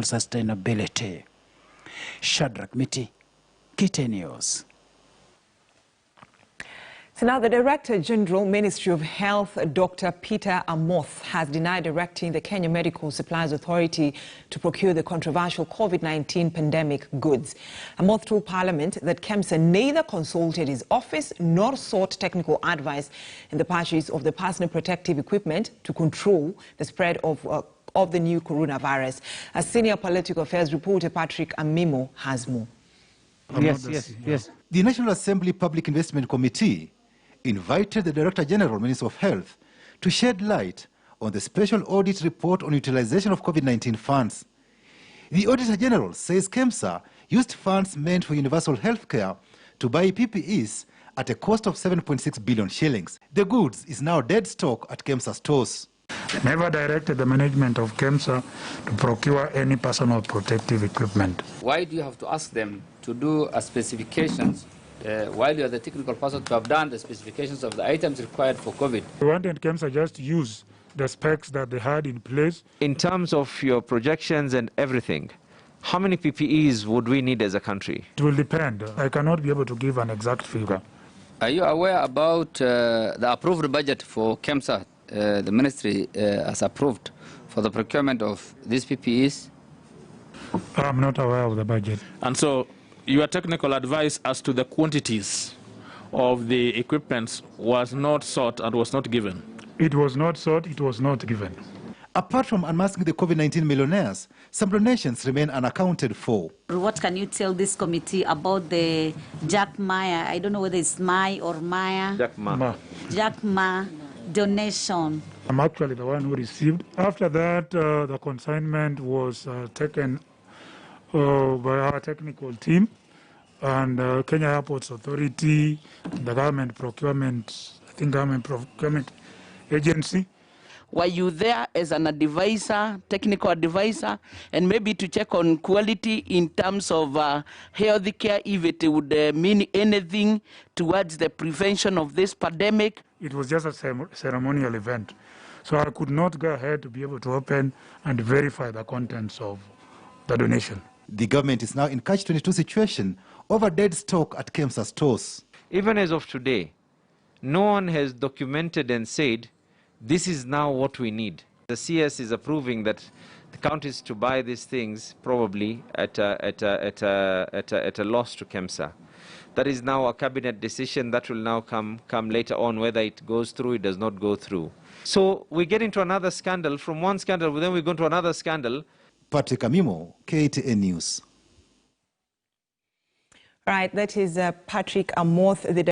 sustainability. Shadrach Miti, KTN News. So now the Director General, Ministry of Health, Dr. Peter Amoth, has denied directing the Kenya Medical Supplies Authority to procure the controversial COVID-19 pandemic goods. Amoth told Parliament that KEMSA neither consulted his office nor sought technical advice in the purchase of the personal protective equipment to control the spread of the new coronavirus. A senior political affairs reporter, Patrick Amimo, has more. Yes. The National Assembly Public Investment Committee invited the Director General, Minister of Health, to shed light on the special audit report on utilization of COVID-19 funds. The Auditor General says KEMSA used funds meant for universal health care to buy PPEs at a cost of 7.6 billion shillings. The goods is now dead stock at KEMSA stores. Never directed the management of KEMSA to procure any personal protective equipment. Why do you have to ask them to do specifications while you are the technical person to have done the specifications of the items required for COVID? We wanted KEMSA just to use the specs that they had in place. In terms of your projections and everything, how many PPEs would we need as a country? It will depend. I cannot be able to give an exact figure. Are you aware about the approved budget for KEMSA? The ministry has approved for the procurement of these PPEs? I'm not aware of the budget. And so your technical advice as to the quantities of the equipment was not sought and was not given? It was not sought, it was not given. Apart from unmasking the COVID-19 millionaires, some donations remain unaccounted for. What can you tell this committee about the Jack Ma, I don't know whether it's Mai or Maya? Jack Ma donation? I'm actually the one who received. After that, the consignment was taken by our technical team and Kenya Airports Authority, the government procurement agency. Were you there as an advisor, technical advisor, and maybe to check on quality in terms of health care, if it would mean anything towards the prevention of this pandemic? It was just a ceremonial event, so I could not go ahead to be able to open and verify the contents of the donation. The government is now in catch-22 situation over dead stock at KEMSA stores. Even as of today, no one has documented and said, this is now what we need. The CS is approving that the counties to buy these things probably at a loss to KEMSA. That is now a cabinet decision that will now come later on, whether it goes through, it does not go through. So we get into another scandal. From one scandal, then we go into another scandal. Patrick Amimo, KTN News. Right, that is Patrick Amoth, the